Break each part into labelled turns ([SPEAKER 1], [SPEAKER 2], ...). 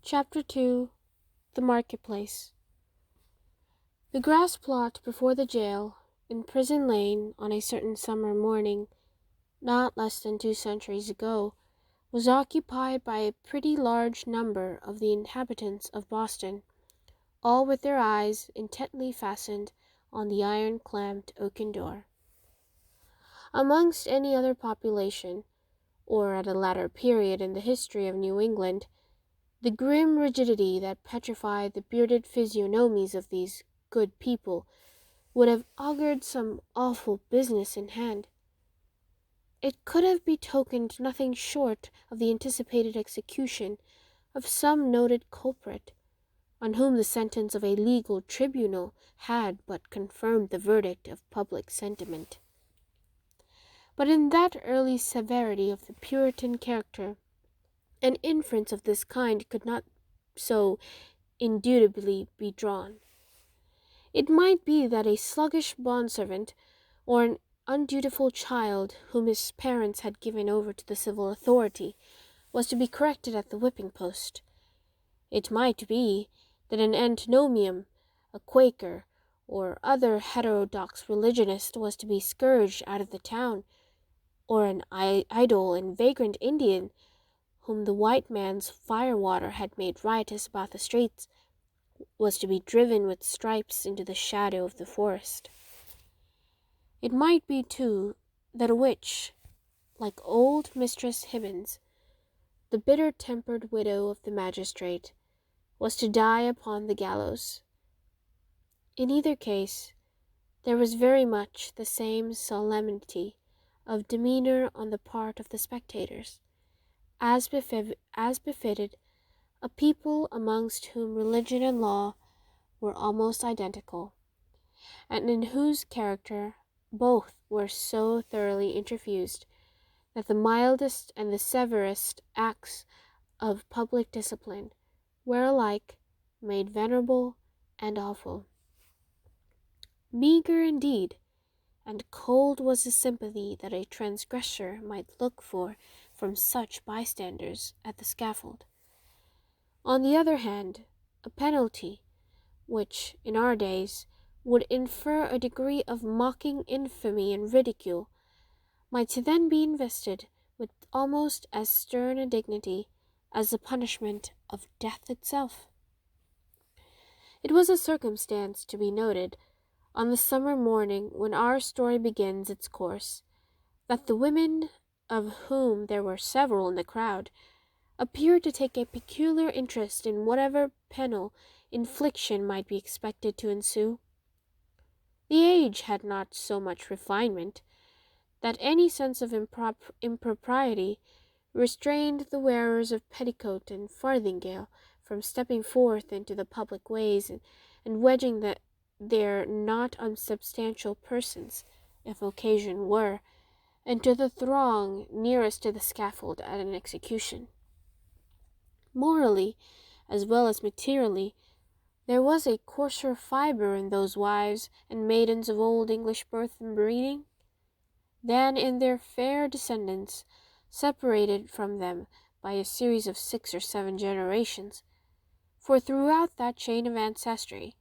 [SPEAKER 1] Chapter 2 The Marketplace. The grass plot before the jail, in Prison Lane, on a certain summer morning, not less than 2 centuries ago, was occupied by a pretty large number of the inhabitants of Boston, all with their eyes intently fastened on the iron-clamped oaken door. Amongst any other population, or at a later period in the history of New England, the grim rigidity that petrified the bearded physiognomies of these good people would have augured some awful business in hand. It could have betokened nothing short of the anticipated execution of some noted culprit, on whom the sentence of a legal tribunal had but confirmed the verdict of public sentiment. But in that early severity of the Puritan character, an inference of this kind could not so indubitably be drawn. It might be that a sluggish bondservant, or an undutiful child whom his parents had given over to the civil authority, was to be corrected at the whipping post. It might be that an antinomian, a Quaker, or other heterodox religionist was to be scourged out of the town, or an idle and vagrant Indian, whom the white man's firewater had made riotous about the streets, was to be driven with stripes into the shadow of the forest. It might be, too, that a witch, like old Mistress Hibbins, the bitter-tempered widow of the magistrate, was to die upon the gallows. In either case, there was very much the same solemnity of demeanor on the part of the spectators, as befitted a people amongst whom religion and law were almost identical, and in whose character both were so thoroughly interfused that the mildest and the severest acts of public discipline were alike made venerable and awful. Meagre indeed, and cold was the sympathy that a transgressor might look for from such bystanders at the scaffold. On the other hand, a penalty, which, in our days, would infer a degree of mocking infamy and ridicule, might then be invested with almost as stern a dignity as the punishment of death itself. It was a circumstance to be noted, on the summer morning when our story begins its course, that the women, of whom there were several in the crowd, appeared to take a peculiar interest in whatever penal infliction might be expected to ensue. The age had not so much refinement that any sense of impropriety restrained the wearers of petticoat and farthingale from stepping forth into the public ways and wedging their not unsubstantial persons, if occasion were, into the throng nearest to the scaffold at an execution. Morally, as well as materially, there was a coarser fibre in those wives and maidens of old English birth and breeding than in their fair descendants, separated from them by a series of 6 or 7 generations, for throughout that chain of ancestry,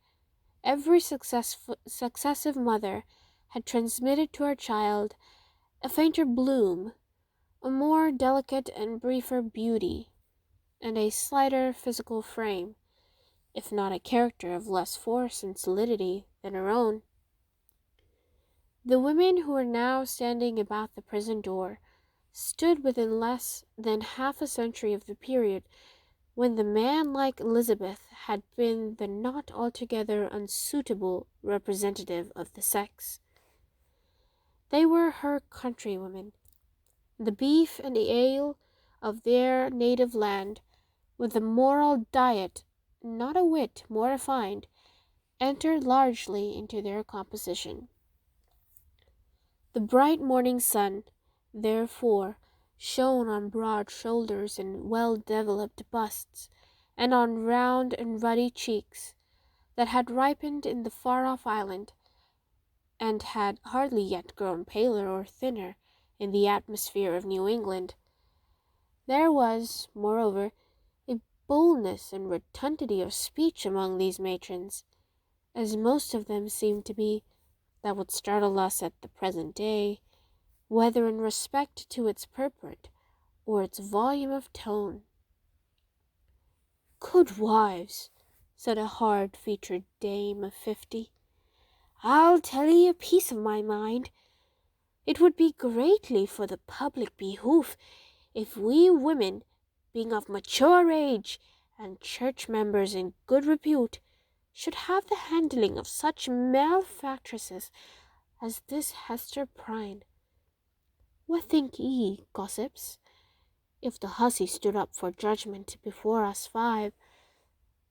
[SPEAKER 1] every successive mother had transmitted to her child a fainter bloom, a more delicate and briefer beauty, and a slighter physical frame, if not a character of less force and solidity than her own. The women who were now standing about the prison door stood within less than half a century of the period when the man-like Elizabeth had been the not altogether unsuitable representative of the sex. They were her countrywomen, the beef and the ale of their native land, with a moral diet not a whit more refined, entered largely into their composition. The bright morning sun, therefore, shone on broad shoulders and well-developed busts, and on round and ruddy cheeks that had ripened in the far-off island, and had hardly yet grown paler or thinner in the atmosphere of New England. There was, moreover, a boldness and rotundity of speech among these matrons, as most of them seem to be, that would startle us at the present day, whether in respect to its purport or its volume of tone. "Good wives," said a hard-featured dame of 50, "I'll tell ye a piece of my mind. It would be greatly for the public behoof if we women, being of mature age and church members in good repute, should have the handling of such malefactresses as this Hester Prynne. What think ye, gossips, if the hussy stood up for judgment before us 5,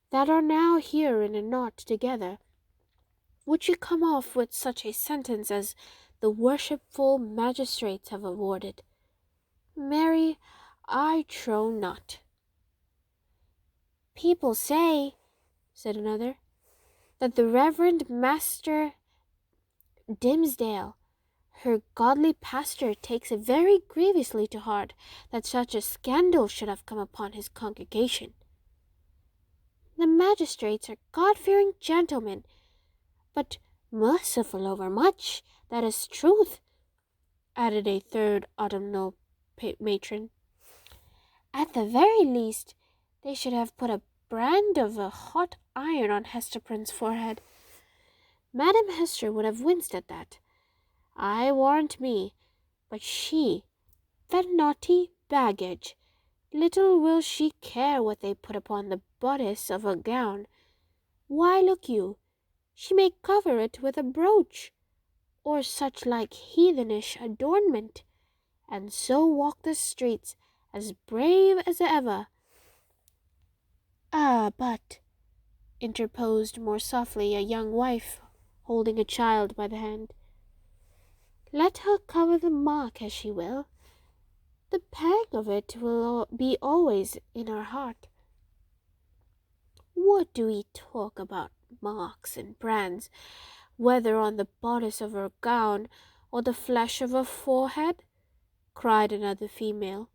[SPEAKER 1] that are now here in a knot together, would she come off with such a sentence as the worshipful magistrates have awarded? Marry, I trow not." "People say," said another, "that the Reverend Master Dimsdale, her godly pastor, takes it very grievously to heart that such a scandal should have come upon his congregation." "The magistrates are God-fearing gentlemen, but merciful over much, that is truth," added a third autumnal matron. "At the very least, they should have put a brand of a hot iron on Hester Prynne's forehead. Madam Hester would have winced at that, I warrant me, but she, that naughty baggage, little will she care what they put upon the bodice of a gown. Why, look you, she may cover it with a brooch, or such like heathenish adornment, and so walk the streets as brave as ever." "Ah, but," interposed more softly a young wife, holding a child by the hand, "let her cover the mark as she will, the pang of it will be always in her heart. What do we talk about marks and brands, whether on the bodice of her gown or the flesh of her forehead?" cried another female,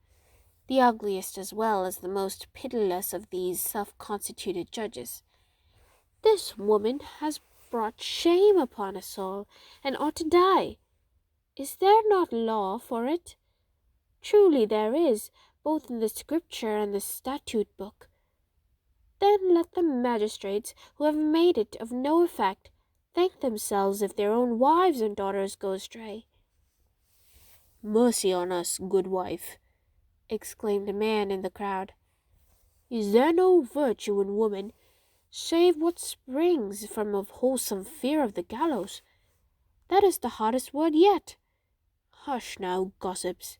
[SPEAKER 1] the ugliest as well as the most pitiless of these self-constituted judges. "This woman has brought shame upon us all, and ought to die. Is there not law for it? Truly there is, both in the Scripture and the statute book. Then let the magistrates, who have made it of no effect, thank themselves if their own wives and daughters go astray." "Mercy on us, good wife," exclaimed a man in the crowd. "Is there no virtue in woman, save what springs from a wholesome fear of the gallows? That is the hottest word yet. Hush now, gossips,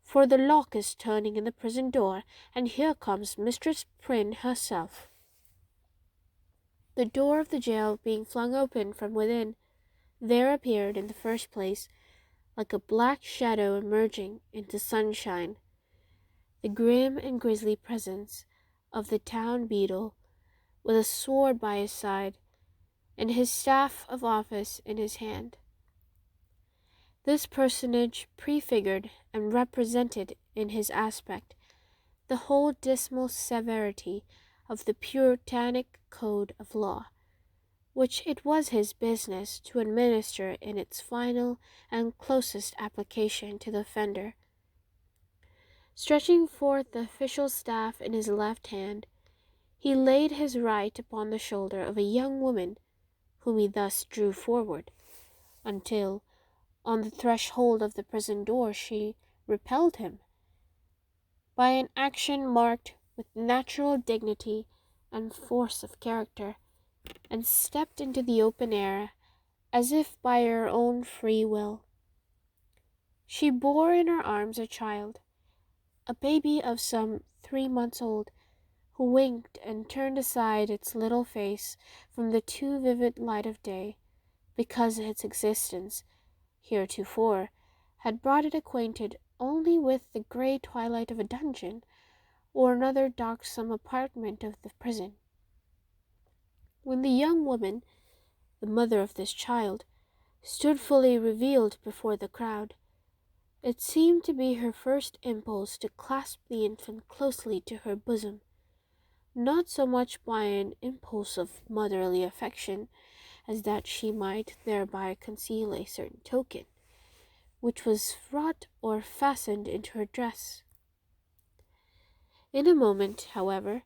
[SPEAKER 1] for the lock is turning in the prison door, and here comes Mistress Prynne herself." The door of the jail being flung open from within, there appeared, in the first place, like a black shadow emerging into sunshine, the grim and grisly presence of the town beadle, with a sword by his side, and his staff of office in his hand. This personage prefigured and represented in his aspect the whole dismal severity of the Puritanic code of law, which it was his business to administer in its final and closest application to the offender. Stretching forth the official staff in his left hand, he laid his right upon the shoulder of a young woman, whom he thus drew forward, until, on the threshold of the prison door, she repelled him, by an action marked with natural dignity and force of character, and stepped into the open air as if by her own free will. She bore in her arms a child, a baby of some 3 months old, who winked and turned aside its little face from the too vivid light of day, because its existence, heretofore, had brought it acquainted only with the grey twilight of a dungeon, or another darksome apartment of the prison. When the young woman, the mother of this child, stood fully revealed before the crowd, it seemed to be her first impulse to clasp the infant closely to her bosom, not so much by an impulse of motherly affection as that she might thereby conceal a certain token, which was wrought or fastened into her dress. In a moment, however,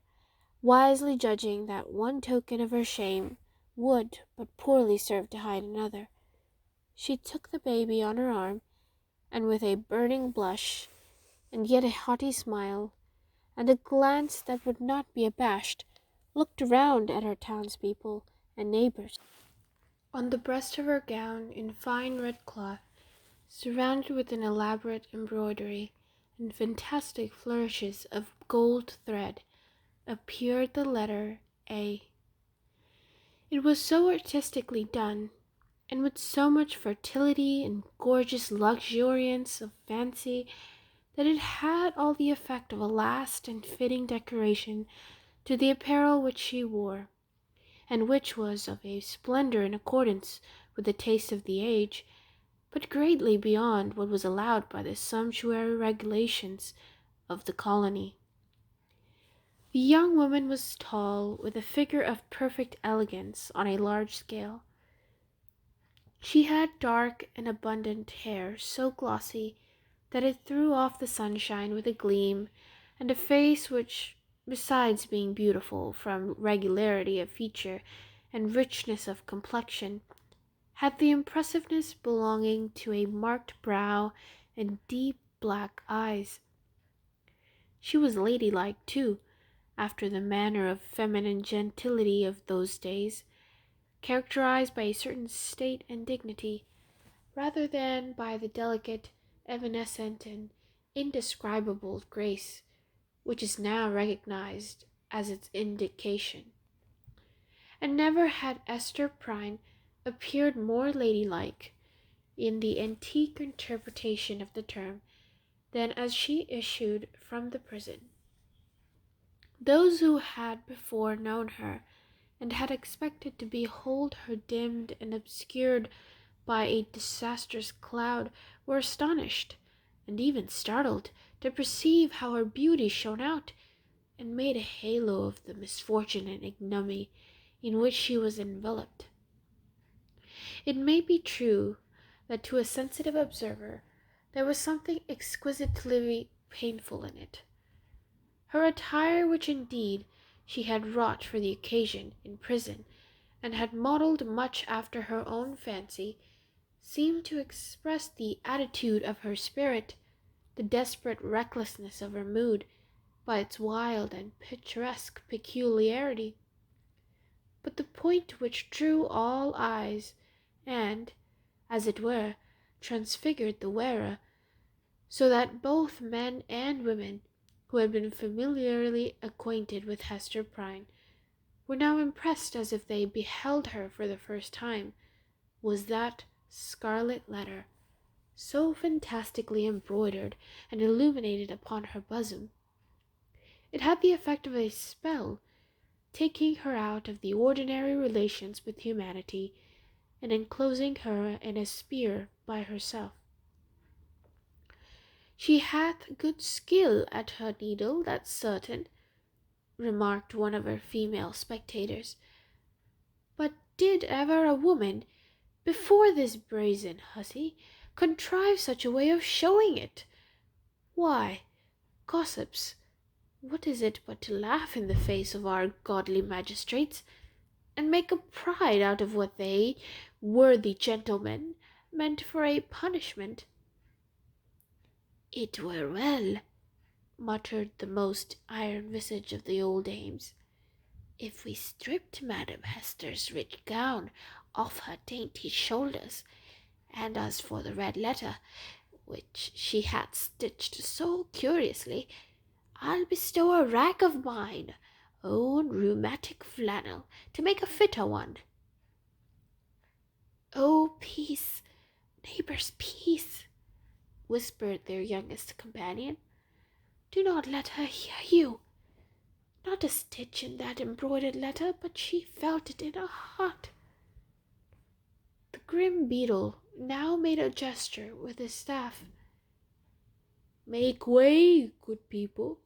[SPEAKER 1] wisely judging that one token of her shame would but poorly serve to hide another, she took the baby on her arm, and with a burning blush, and yet a haughty smile, and a glance that would not be abashed, looked round at her townspeople and neighbours. On the breast of her gown, in fine red cloth, surrounded with an elaborate embroidery and fantastic flourishes of gold thread, appeared the letter A. It was so artistically done, and with so much fertility and gorgeous luxuriance of fancy, that it had all the effect of a last and fitting decoration to the apparel which she wore, and which was of a splendor in accordance with the taste of the age, but greatly beyond what was allowed by the sumptuary regulations of the colony. The young woman was tall, with a figure of perfect elegance on a large scale. She had dark and abundant hair, so glossy that it threw off the sunshine with a gleam, and a face which, besides being beautiful from regularity of feature and richness of complexion, had the impressiveness belonging to a marked brow and deep black eyes. She was ladylike, too, after the manner of feminine gentility of those days, characterized by a certain state and dignity, rather than by the delicate, evanescent, and indescribable grace which is now recognized as its indication. And never had Esther Prynne appeared more ladylike, in the antique interpretation of the term, than as she issued from the prison. Those who had before known her, and had expected to behold her dimmed and obscured by a disastrous cloud, were astonished, and even startled, to perceive how her beauty shone out, and made a halo of the misfortune and ignominy in which she was enveloped. It may be true that to a sensitive observer there was something exquisitely painful in it. Her attire, which indeed she had wrought for the occasion in prison, and had modelled much after her own fancy, seemed to express the attitude of her spirit, the desperate recklessness of her mood, by its wild and picturesque peculiarity. But the point which drew all eyes, and, as it were, transfigured the wearer, so that both men and women, who had been familiarly acquainted with Hester Prynne, were now impressed as if they beheld her for the first time, was that scarlet letter, so fantastically embroidered and illuminated upon her bosom. It had the effect of a spell, taking her out of the ordinary relations with humanity, and enclosing her in a sphere by herself. "She hath good skill at her needle, that's certain," remarked one of her female spectators. "But did ever a woman, before this brazen hussy, contrive such a way of showing it? Why, gossips, what is it but to laugh in the face of our godly magistrates, and make a pride out of what they, worthy gentlemen, meant for a punishment?" "It were well," muttered the most iron visage of the old dames, "if we stripped Madam Hester's rich gown off her dainty shoulders, and as for the red letter, which she hath stitched so curiously, I'll bestow a rag of mine own rheumatic flannel to make a fitter one." "Oh, peace, neighbours, peace," whispered their youngest companion. "Do not let her hear you. Not a stitch in that embroidered letter but she felt it in her heart." The grim beadle now made a gesture with his staff. "Make way, good people,"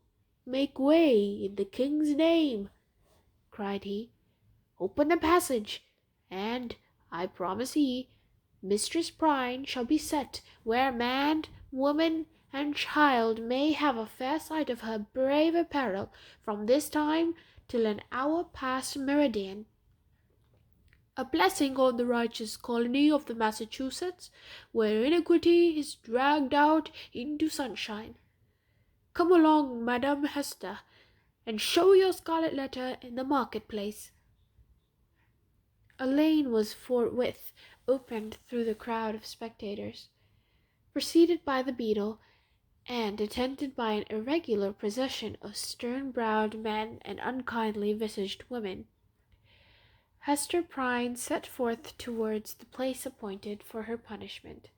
[SPEAKER 2] "Make way, in the king's name!" cried he. "Open the passage, and, I promise ye, Mistress Prynne shall be set where man, woman, and child may have a fair sight of her brave apparel from this time till an hour past meridian. A blessing on the righteous colony of the Massachusetts, where iniquity is dragged out into sunshine. Come along, Madam Hester, and show your scarlet letter in the marketplace."
[SPEAKER 1] A lane was forthwith opened through the crowd of spectators. Preceded by the beadle, and attended by an irregular procession of stern-browed men and unkindly-visaged women, Hester Prynne set forth towards the place appointed for her punishment.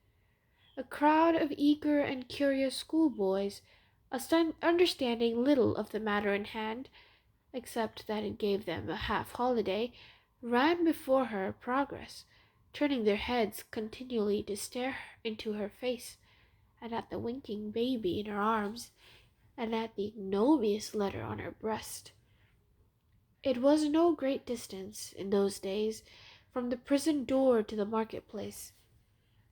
[SPEAKER 1] A crowd of eager and curious schoolboys, understanding little of the matter in hand, except that it gave them a half-holiday, ran before her progress, turning their heads continually to stare into her face, and at the winking baby in her arms, and at the ignominious letter on her breast. It was no great distance, in those days, from the prison door to the market-place.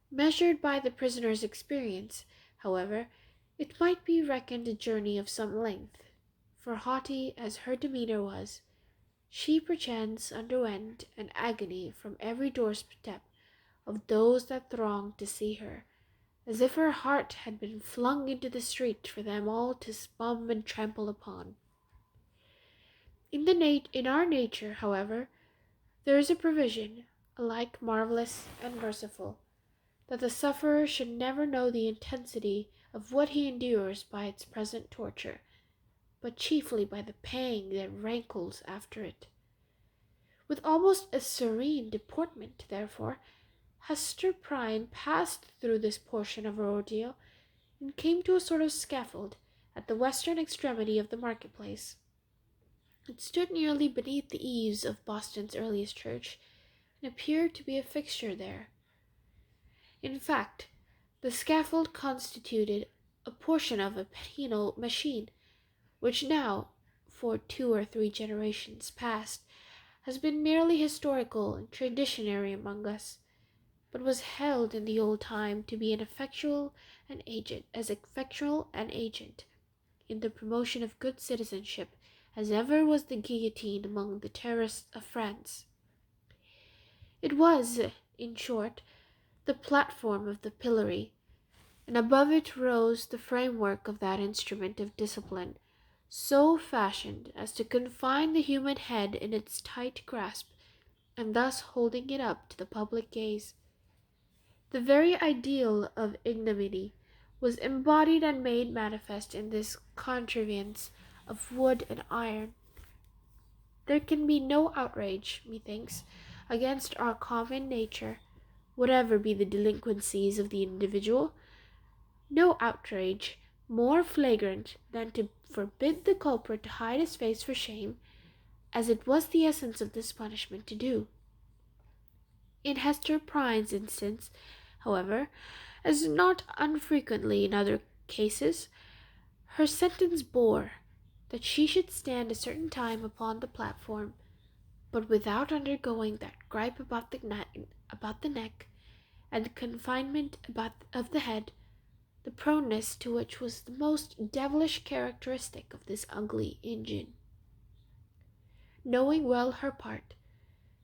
[SPEAKER 1] Measured by the prisoner's experience, however, it might be reckoned a journey of some length, for haughty as her demeanour was, she perchance underwent an agony from every doorstep of those that thronged to see her, as if her heart had been flung into the street for them all to spurn and trample upon. In our nature, however, there is a provision, alike marvellous and merciful, that the sufferer should never know the intensity of what he endures by its present torture, but chiefly by the pang that rankles after it. With almost a serene deportment, therefore, Hester Prynne passed through this portion of her ordeal, and came to a sort of scaffold at the western extremity of the market-place. It stood nearly beneath the eaves of Boston's earliest church, and appeared to be a fixture there. In fact, the scaffold constituted a portion of a penal machine, which now, for 2 or 3 generations past, has been merely historical and traditionary among us, but was held in the old time to be as effectual an agent in the promotion of good citizenship as ever was the guillotine among the terrorists of France. It was, in short, the platform of the pillory, and above it rose the framework of that instrument of discipline, so fashioned as to confine the human head in its tight grasp, and thus holding it up to the public gaze. The very ideal of ignominy was embodied and made manifest in this contrivance of wood and iron. There can be no outrage, methinks, against our common nature, whatever be the delinquencies of the individual, no outrage more flagrant than to forbid the culprit to hide his face for shame, as it was the essence of this punishment to do. In Hester Prynne's instance, however, as not unfrequently in other cases, her sentence bore that she should stand a certain time upon the platform, but without undergoing that gripe about the neck, and confinement of the head, the proneness to which was the most devilish characteristic of this ugly engine. Knowing well her part,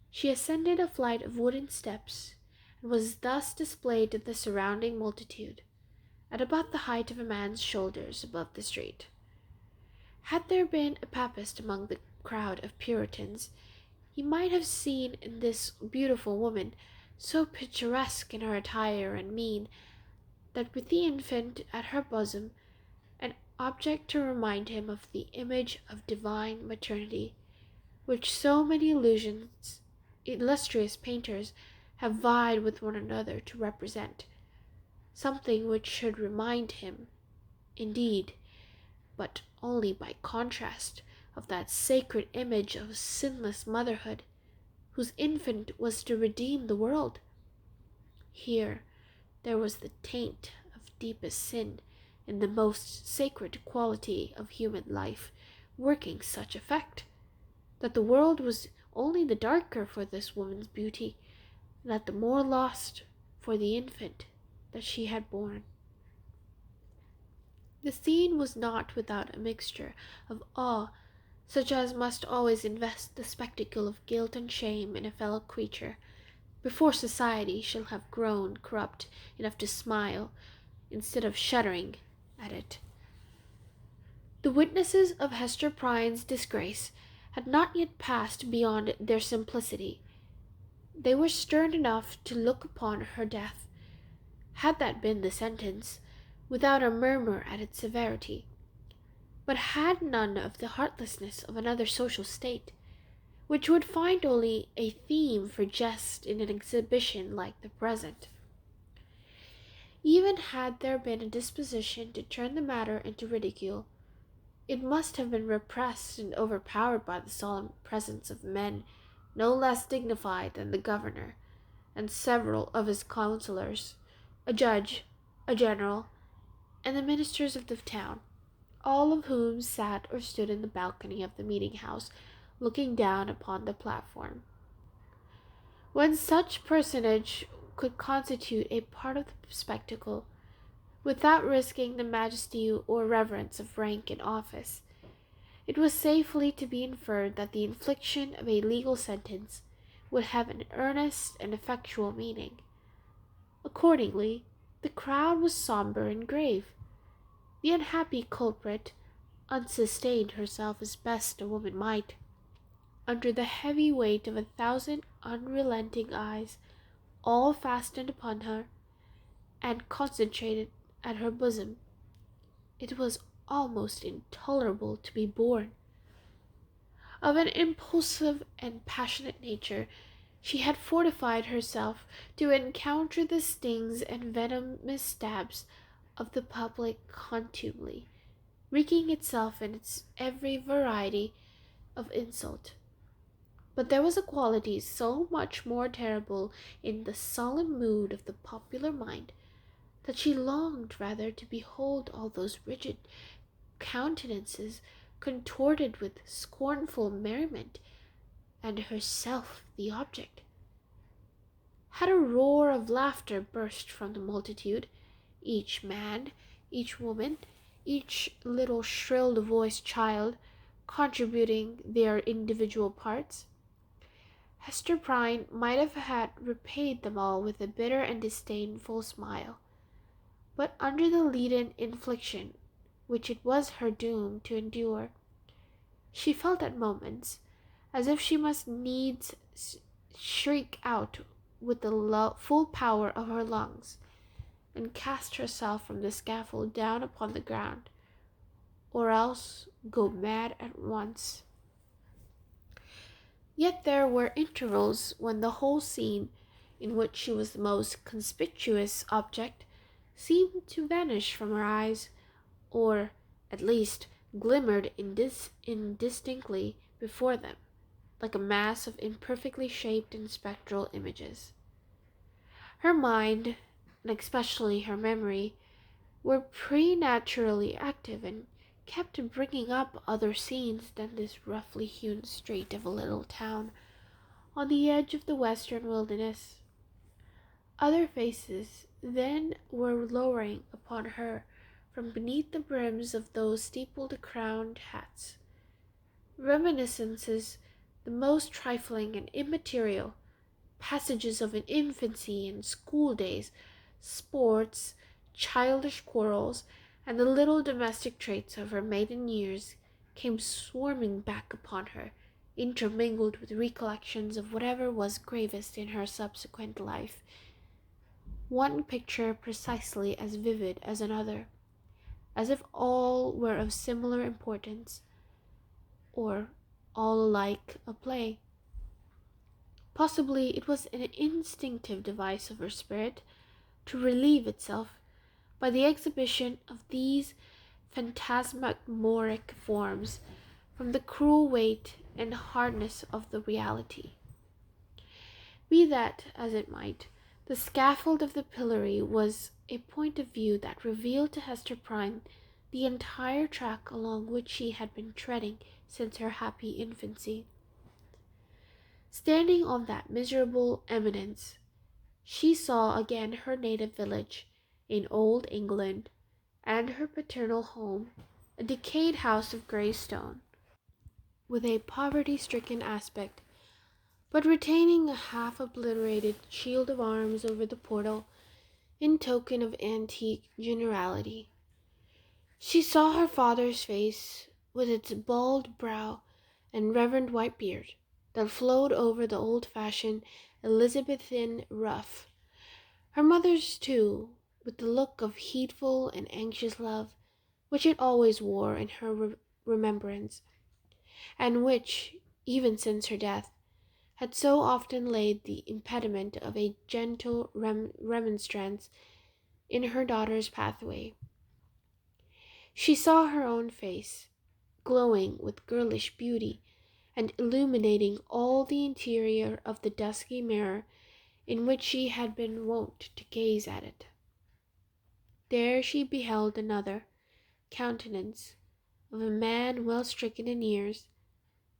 [SPEAKER 1] she ascended a flight of wooden steps, and was thus displayed to the surrounding multitude, at about the height of a man's shoulders above the street. Had there been a Papist among the crowd of Puritans, he might have seen in this beautiful woman, so picturesque in her attire and mien, that with the infant at her bosom, an object to remind him of the image of divine maternity, which so many illustrious painters have vied with one another to represent, something which should remind him, indeed, but only by contrast, of that sacred image of sinless motherhood, whose infant was to redeem the world. Here there was the taint of deepest sin
[SPEAKER 2] in the most sacred quality of human life, working such effect, that the world was only the darker for this woman's beauty, and that the more lost for the infant that she had borne. The scene was not without a mixture of awe, such as must always invest the spectacle of guilt and shame in a fellow creature, before society shall have grown corrupt enough to smile, instead of shuddering, at it. The witnesses of Hester Prynne's disgrace had not yet passed beyond their simplicity. They were stern enough to look upon her death, had that been the sentence, without a murmur at its severity, but had none of the heartlessness of another social state, which would find only a theme for jest in an exhibition like the present. Even had there been a disposition to turn the matter into ridicule, it must have been repressed and overpowered by the solemn presence of men no less dignified than the governor and several of his councillors, a judge, a general, and the ministers of the town, all of whom sat or stood in the balcony of the meeting-house, looking down upon the platform. When such personage could constitute a part of the spectacle, without risking the majesty or reverence of rank and office, it was safely to be inferred that the infliction of a legal sentence would have an earnest and effectual meaning. Accordingly, the crowd was sombre and grave. The unhappy culprit unsustained herself as best a woman might, under the heavy weight of 1,000 unrelenting eyes, all fastened upon her, and concentrated at her bosom. It was almost intolerable to be borne. Of an impulsive and passionate nature, she had fortified herself to encounter the stings and venomous stabs of the public contumely, wreaking itself in its every variety of insult. But there was a quality so much more terrible in the solemn mood of the popular mind, that she longed rather to behold all those rigid countenances contorted with scornful merriment, and herself the object. Had a roar of laughter burst from the multitude, each man, each woman, each little shrill-voiced child contributing their individual parts, Hester Prynne might have had repaid them all with a bitter and disdainful smile. But under the leaden infliction which it was her doom to endure, she felt at moments as if she must needs shriek out with the full power of her lungs, and cast herself from the scaffold down upon the ground, or else go mad at once. Yet there were intervals when the whole scene, in which she was the most conspicuous object, seemed to vanish from her eyes, or, at least, glimmered indistinctly before them, like a mass of imperfectly shaped and spectral images. Her mind, and especially her memory, were preternaturally active, and kept bringing up other scenes than this roughly hewn street of a little town on the edge of the western wilderness. Other faces then were lowering upon her from beneath the brims of those steeple-crowned hats. Reminiscences, the most trifling and immaterial, passages of an infancy and school days, sports, childish quarrels, and the little domestic traits of her maiden years, came swarming back upon her, intermingled with recollections of whatever was gravest in her subsequent life, one picture precisely as vivid as another, as if all were of similar importance, or all alike a play. Possibly it was an instinctive device of her spirit to relieve itself by the exhibition of these phantasmagoric forms from the cruel weight and hardness of the reality. Be that as it might,
[SPEAKER 1] The scaffold of the pillory was a point of view that revealed to Hester Prynne the entire track along which she had been treading since her happy infancy. Standing on that miserable eminence, she saw again her native village in old England, and her paternal home, a decayed house of grey stone, with a poverty-stricken aspect, but retaining a half-obliterated shield of arms over the portal in token of antique generality. She saw her father's face, with its bald brow and reverend white beard, that flowed over the old-fashioned Elizabethan ruff. Her mother's, too, with the look of heedful and anxious love which it always wore in her remembrance, and which, even since her death, had so often laid the impediment of a gentle remonstrance in her daughter's pathway. She saw her own face, glowing with girlish beauty, and illuminating all the interior of the dusky mirror in which she had been wont to gaze at it. There she beheld another countenance of a man well stricken in years,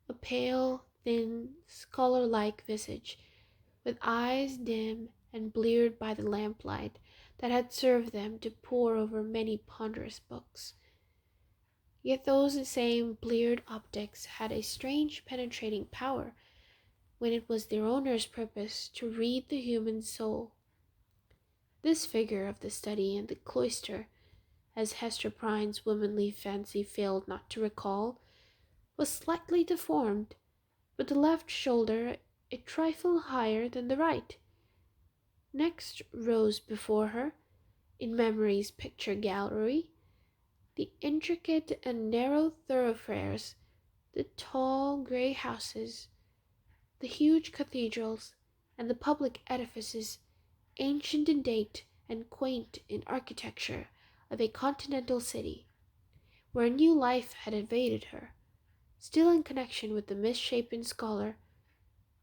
[SPEAKER 1] a pale, thin, scholar-like visage, with eyes dim and bleared by the lamplight that had served them to pore over many ponderous books. Yet those same bleared optics had a strange penetrating power when it was their owner's purpose to read the human soul. This figure of the study and the cloister, as Hester Prynne's womanly fancy failed not to recall, was slightly deformed, with the left shoulder a trifle higher than the right. Next rose before her, in memory's picture gallery, the intricate and narrow thoroughfares, the tall grey houses, the huge cathedrals, and the public edifices, ancient in date and quaint in architecture, of a continental city, where a new life had invaded her, still in connection with the misshapen scholar,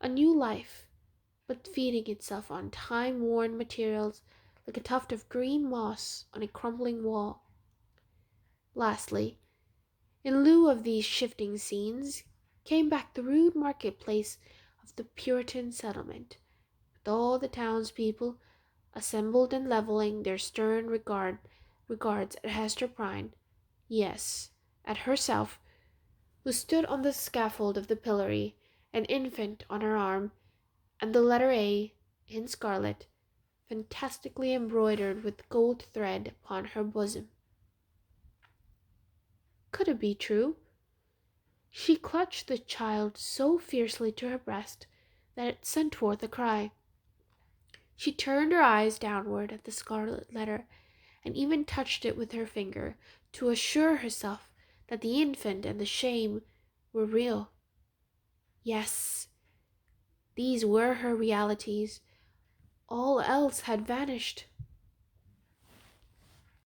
[SPEAKER 1] a new life, but feeding itself on time-worn materials like a tuft of green moss on a crumbling wall. Lastly, in lieu of these shifting scenes, came back the rude market-place of the Puritan settlement, with all the townspeople assembled and levelling their stern regards at Hester Prynne, yes, at herself, who stood on the scaffold of the pillory, an infant on her arm, and the letter A, in scarlet, fantastically embroidered with gold thread upon her bosom. Could it be true? She clutched the child so fiercely to her breast that it sent forth a cry. She turned her eyes downward at the scarlet letter, and even touched it with her finger to assure herself that the infant and the shame were real. Yes, these were her realities. All else had vanished.